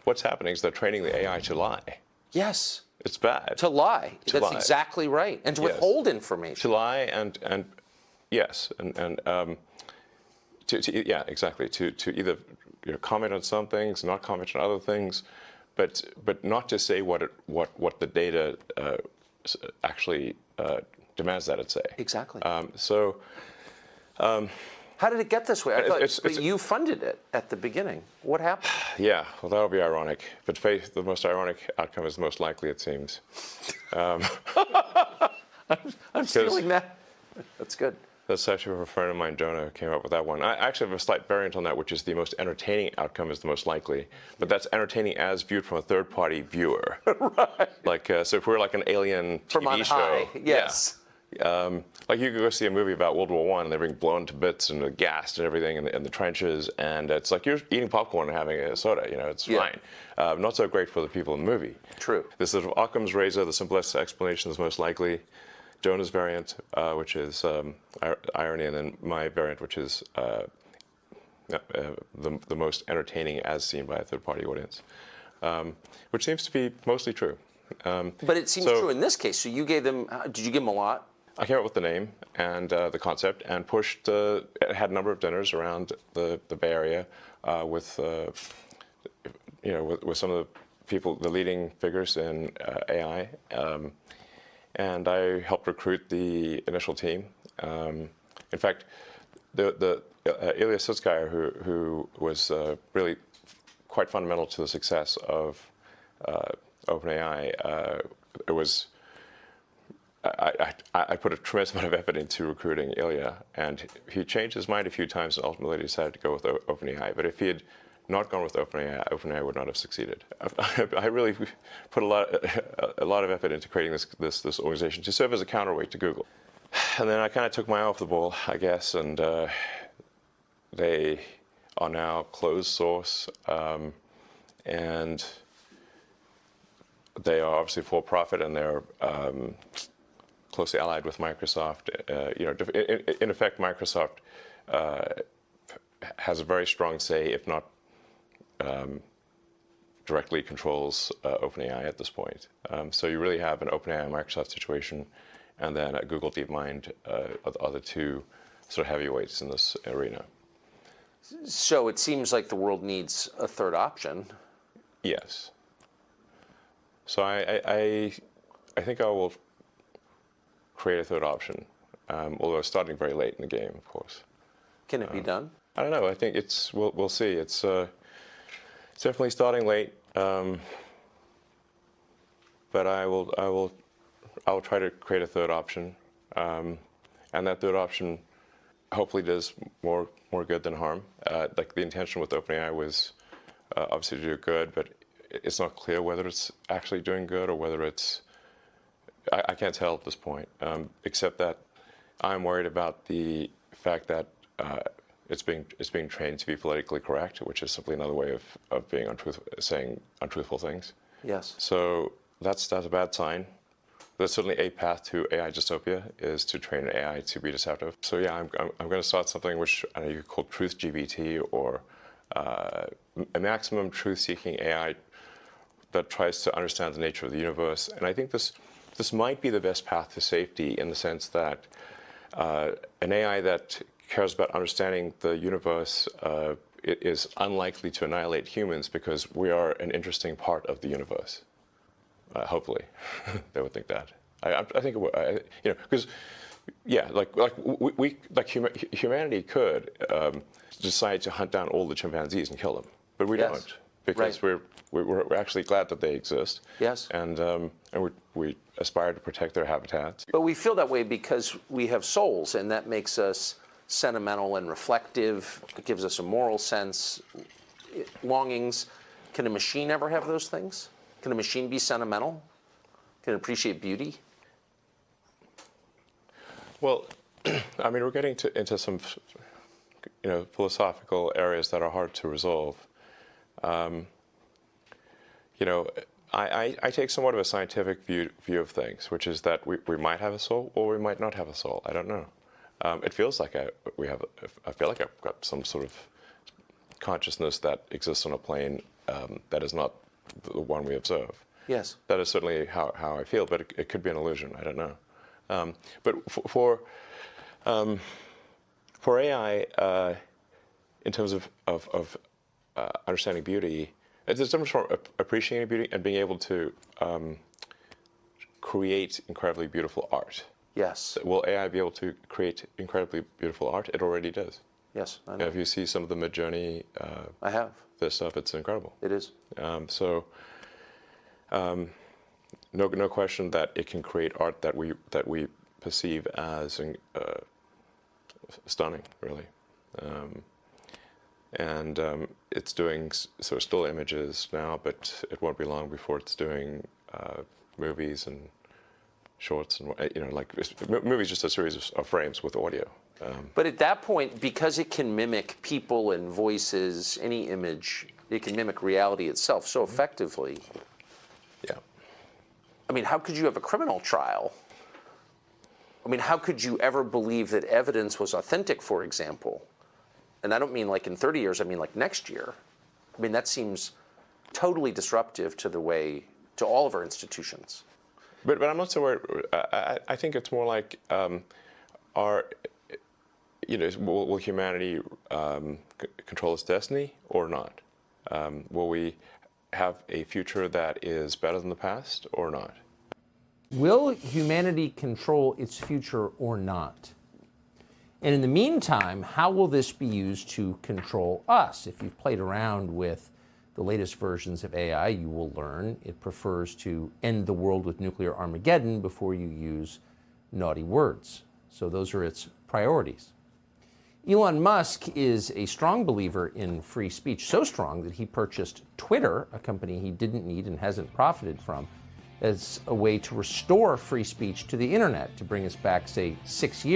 what's happening is they're training the AI to lie. Yes. It's bad. To lie. To That's lie. exactly right. And to withhold information. To lie and yes, yeah, exactly. To either comment on some things, not comment on other things, but not to say what the data actually demands that it say. Exactly. How did it get this way? I thought you funded it at the beginning. What happened? Yeah, well, that'll be ironic. But the most ironic outcome is the most likely, it seems. I'm stealing that. That's good. That's actually a friend of mine, Jonah, who came up with that one. I actually have a slight variant on that, which is the most entertaining outcome is the most likely. But that's entertaining as viewed from a third-party viewer. Right. Like, so if we're like an alien TV from on show. High. Yes. Yeah. Like you could go see a movie about World War I and they're being blown to bits and gassed and everything in the trenches, and it's like you're eating popcorn and having a soda. It's fine. Not so great for the people in the movie. True. This sort of Occam's razor, the simplest explanation is most likely. Jonah's variant, which is irony, and then my variant, which is the most entertaining as seen by a third-party audience, which seems to be mostly true. But it seems true in this case. So you gave them, did you give them a lot? I came up with the name and the concept and had a number of dinners around the Bay Area with some of the people, the leading figures in AI. And I helped recruit the initial team. In fact, the Ilya Sutskever, who was really quite fundamental to the success of OpenAI, I put a tremendous amount of effort into recruiting Ilya, and he changed his mind a few times and ultimately decided to go with OpenAI. But if he had not gone with OpenAI would not have succeeded. I really put a lot of effort into creating this organization to serve as a counterweight to Google. And then I kind of took my eye off the ball, I guess, and they are now closed source, and they are obviously for profit, and they're closely allied with Microsoft. In effect, Microsoft has a very strong say, if not directly controls OpenAI at this point. So you really have an OpenAI Microsoft situation, and then a Google DeepMind are the two sort of heavyweights in this arena. So it seems like the world needs a third option. Yes. So I think I will create a third option, although starting very late in the game, of course. Can it be done? I don't know. I think we'll see. It's definitely starting late, but I'll try to create a third option, and that third option hopefully does more good than harm. Like the intention with OpenAI was obviously to do good, but it's not clear whether it's actually doing good or whether it's. I can't tell at this point, except that I'm worried about the fact that it's being trained to be politically correct, which is simply another way of being saying untruthful things. Yes. So that's a bad sign. There's certainly a path to AI dystopia is to train an AI to be deceptive. So yeah, I'm going to start something which I know you could call truth GPT, or a maximum truth-seeking AI that tries to understand the nature of the universe. And I think this might be the best path to safety, in the sense that an AI that cares about understanding the universe is unlikely to annihilate humans, because we are an interesting part of the universe. Hopefully, they would think that. I think it would, because humanity could decide to hunt down all the chimpanzees and kill them, but we don't, because we're actually glad that they exist. Yes. And we aspire to protect their habitats. But we feel that way because we have souls, and that makes us sentimental and reflective. It gives us a moral sense, longings. Can a machine ever have those things? Can a machine be sentimental? Can it appreciate beauty? Well, I mean, we're getting into some, philosophical areas that are hard to resolve. I take somewhat of a scientific view of things, which is that we might have a soul or we might not have a soul. I don't know. It feels like I feel like I've got some sort of consciousness that exists on a plane that is not the one we observe. Yes. That is certainly how I feel, but it could be an illusion. I don't know. But for AI, in terms of understanding beauty, there's a difference from appreciating beauty and being able to create incredibly beautiful art. Yes. Will AI be able to create incredibly beautiful art? It already does. Yes, I know. If you see some of the Mid-Journey, I have. this stuff, it's incredible. It is. No question that it can create art that we perceive as stunning, really. It's doing sort of still images now, but it won't be long before it's doing movies and shorts and movies, just a series of frames with audio. But at that point, because it can mimic people and voices, any image, it can mimic reality itself so effectively. Yeah. I mean, how could you have a criminal trial? I mean, how could you ever believe that evidence was authentic, for example? And I don't mean like in 30 years, I mean like next year. I mean, that seems totally disruptive to all of our institutions. But I'm not so worried. I think it's more like will humanity control its destiny or not? Will we have a future that is better than the past or not? Will humanity control its future or not? And in the meantime, how will this be used to control us? If you've played around with the latest versions of AI, you will learn it prefers to end the world with nuclear Armageddon before you use naughty words. So those are its priorities. Elon Musk is a strong believer in free speech, so strong that he purchased Twitter, a company he didn't need and hasn't profited from, as a way to restore free speech to the internet, to bring us back, say, 6 years.